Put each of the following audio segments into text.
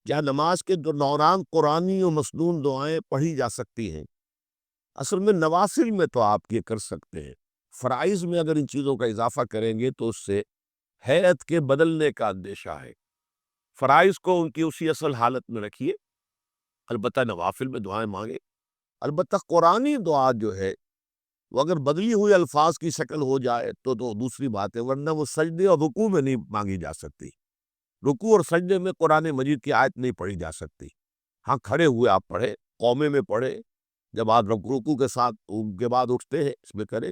کیا نماز کے دوران قرآنی و مسنون دعائیں پڑھی جا سکتی ہیں؟ اصل میں نوافل میں تو آپ یہ کر سکتے ہیں، فرائض میں اگر ان چیزوں کا اضافہ کریں گے تو اس سے ہیئت کے بدلنے کا اندیشہ ہے۔ فرائض کو ان کی اسی اصل حالت میں رکھیے، البتہ نوافل میں دعائیں مانگیں۔ البتہ قرآنی دعا جو ہے وہ اگر بدلی ہوئی الفاظ کی شکل ہو جائے تو دوسری بات ہے، ورنہ وہ سجدے اور رکوع میں نہیں مانگی جا سکتی۔ رکوع اور سجدے میں قرآن مجید کی آیت نہیں پڑھی جا سکتی۔ ہاں کھڑے ہوئے آپ پڑھے، قومے میں پڑھے، جب آپ رکوع کے ساتھ کے بعد اٹھتے ہیں اس میں کرے،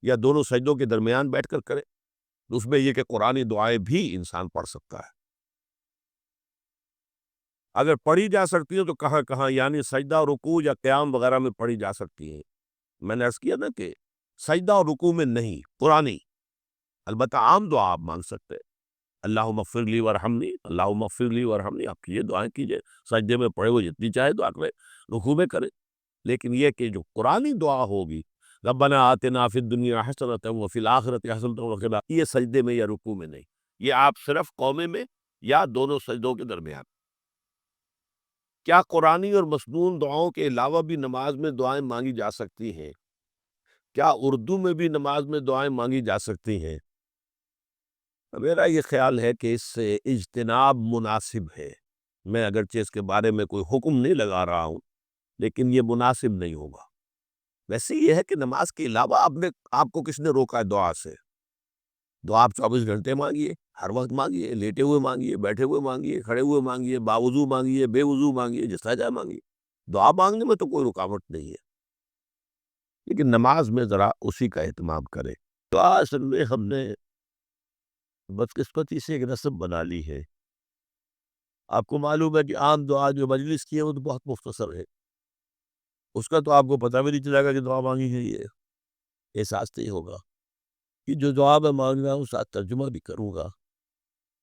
یا دونوں سجدوں کے درمیان بیٹھ کر کرے، تو اس میں یہ کہ قرآنی دعائیں بھی انسان پڑھ سکتا ہے۔ اگر پڑھی جا سکتی ہے تو کہاں کہاں، یعنی سجدہ، رکوع یا قیام وغیرہ میں پڑھی جا سکتی ہے۔ میں نے عرض کیا نا کہ سجدہ اور رکوع میں نہیں، قرآنی۔ البتہ عام دعا آپ مانگ سکتے ہیں، اللہم اغفر لی ورحمنی، اللہم اغفر لی ورحمنی، آپ یہ دعائیں کیجئے، سجدے میں پڑھے وہ جتنی چاہے دعا کرے، رکوع میں کرے۔ لیکن یہ کہ جو قرآنی دعا ہوگی، ربنا آتنا فی الدنیا حسنۃ وفی الآخرۃ حسنۃ وقنا، یہ سجدے میں یا رکوع میں نہیں، یہ آپ صرف قومے میں یا دونوں سجدوں کے درمیان۔ کیا قرآنی اور مسنون دعاؤں کے علاوہ بھی نماز میں دعائیں مانگی جا سکتی ہیں؟ کیا اردو میں بھی نماز میں دعائیں مانگی جا سکتی ہیں؟ میرا یہ خیال ہے کہ اس سے اجتناب مناسب ہے۔ میں اگرچہ اس کے بارے میں کوئی حکم نہیں لگا رہا ہوں، لیکن یہ مناسب نہیں ہوگا۔ ویسے یہ ہے کہ نماز کے علاوہ آپ کو کس نے روکا ہے دعا سے؟ دعا آپ 24 گھنٹے مانگیے، ہر وقت مانگیے، لیٹے ہوئے مانگیے، بیٹھے ہوئے مانگیے، کھڑے ہوئے مانگیے، باوضو مانگیے، بے وضو مانگیے، جس طرح چاہے مانگیے۔ دعا مانگنے میں تو کوئی رکاوٹ نہیں ہے، لیکن نماز میں ذرا اسی کا اہتمام کریں۔ تو اصل میں ہم نے بدقسمتی سے ایک رسم بنا لی ہے۔ آپ کو معلوم ہے کہ عام دعا جو مجلس کی ہے وہ تو بہت مختصر ہے، اس کا تو آپ کو پتہ بھی نہیں چلے گا کہ دعا مانگی ہے، یہ احساس نہیں ہوگا کہ جو دعا میں مانگ رہا ہوں ساتھ ترجمہ بھی کروں گا،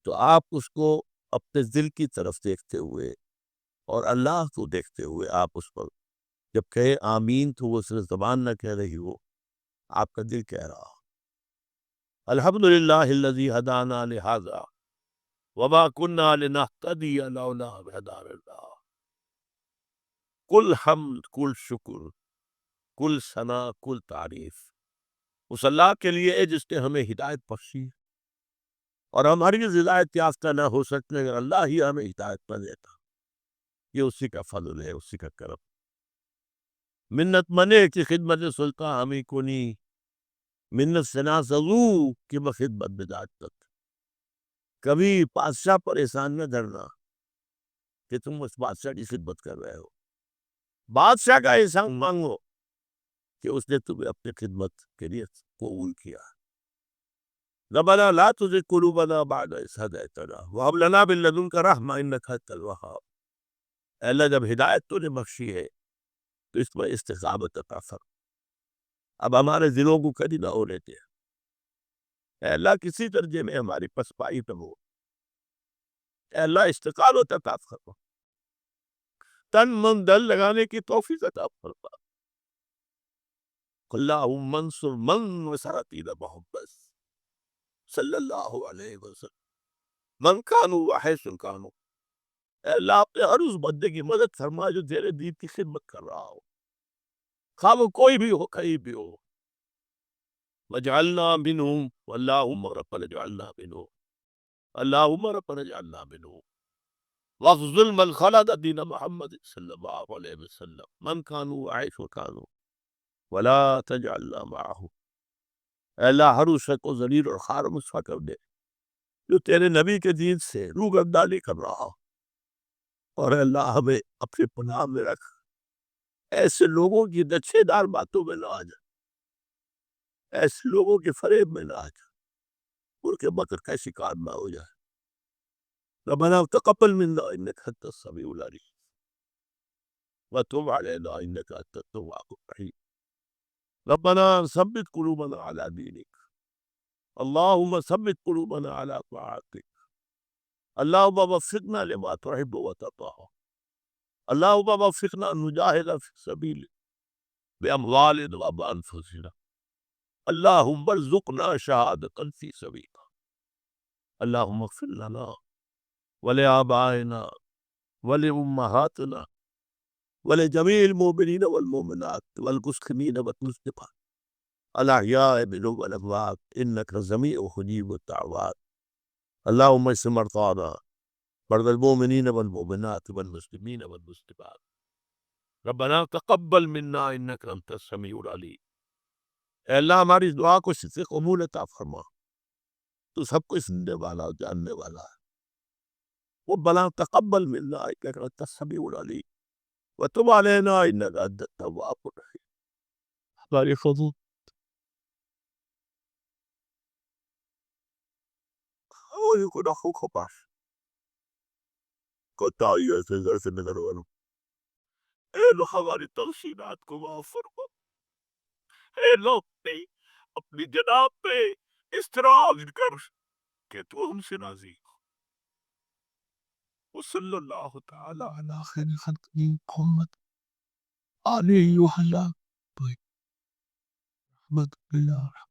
تو آپ اس کو اپنے دل کی طرف دیکھتے ہوئے اور اللہ کو دیکھتے ہوئے آپ اس پر جب کہے آمین تو وہ صرف زبان نہ کہہ رہی ہو، آپ کا دل کہہ رہا ہو۔ الحمدللہ الذی ہدانا لہذا وما كنا لنهتدی لولا ان ہدانا اللہ۔ کل حمد، کل شکر، کل ثنا، کل تعریف اس اللہ کے لیے ہے جس نے ہمیں ہدایت بخشی، اور ہم ہرگز ہدایت یافتہ نہ ہو سکتے اگر اللہ ہی ہمیں ہدایت نہ دیتا۔ یہ اسی کا فضل ہے، اسی کا کرم۔ منت منے کی خدمت سلطان ہمیں کنی، منت سنا سزو کہ بخدمت بدات تک۔ کبھی بادشاہ پر احسان نہ دھرنا کہ تم اس بادشاہ کی خدمت کر رہے ہو، بادشاہ کا احسان مانگو کہ اس نے تمہیں اپنے خدمت کے لیے قبول کیا۔ ربنا لا تزغ قلوبنا بعد إذ هديتنا وهب لنا من لدنك رحمة إنك أنت الوهاب۔ اے اللہ جب ہدایت تو نے بخشی ہے تو اس میں استقامت عطا فرما، اب ہمارے دلوں کو کبھی نہ ہونے دے۔ اے اللہ کسی درجے میں ہماری پسپائی نہ ہو، اے اللہ استقامت عطا فرما، تن من دل لگانے کی توفیق عطا فرما۔ اللہم انصر من نصر دین محمد صلی اللہ علیہ وسلم من کانوا وحیث کانوا۔ اے اللہ اپنے ہر اس بندے کی مدد فرما جو تیرے دین کی خدمت کر رہا ہو، خواہ وہ کوئی بھی ہو، کہیں بھی ہو۔ وجعلنا منہم، اللہم ربنا اجعلنا منہم، اللہم ربنا اجعلنا منہم، واخذل من خلد دین محمد صلی اللہ علیہ وسلم من کانوا وحیث کانوا ولا تجعلنا معہم۔ اے اللہ ہر اس شخص کو ذلیل اور خوار رسوا کر دے جو تیرے نبی کے دین سے روگردانی کر رہا ہو، اور اے اللہ ہمیں اپنے پناہ میں رکھ، ایسے لوگوں کی نچھے دار باتوں میں نہ آ جا، ایسے لوگوں کے فریب میں نہ آ جا، ان کے مکر کا شکار نہ ہو جائے۔ ربنا تقبل منا انک انت السمیع العلیم وتب علینا انک انت التواب الرحیم۔ ربنا ثبت قلوبنا علی دینک، اللہم ثبت قلوبنا علی طاعتک، اللہم وفقنا لما تحب وترضى، اللہم وفقنا نجاہد فی سبیلک باموالنا وبانفسنا، اللہم ارزقنا شہادۃ فی سبیلک، اللہم اغفر لنا ولآبائنا ولأمهاتنا ولجميع المؤمنين والمؤمنات والمسلمين والمسلمات الأحياء منهم والأموات إنك سميع مجيب الدعوات اللهم اشف مرضانا مرضى المؤمنين والمؤمنات والمسلمين والمسلمات ربنا تقبل منا إنك أنت السميع العليم. اے اللہ ہماری دعا کو شفا قبول عطا فرما، تو سب کو سننے والا اور جاننے والا ہے. ربنا تقبل منا انك انت السميع العليم وتب علينا انك انت التواب الرحيم. ہماری خطوط اور گناہوں کو معاف کوتاہیوں سے گھر سے نظر والوں اے اللہ ہماری تقصیرات کو معاف فرما. اے اللہ نہیں اپنی جناب پہ اس طرح عزم کر کہ تو ہم سے راضی ہو. وصلی اللہ تعالی علی خیر خلقہ محمد علیہ وسلم. رحمت اللہ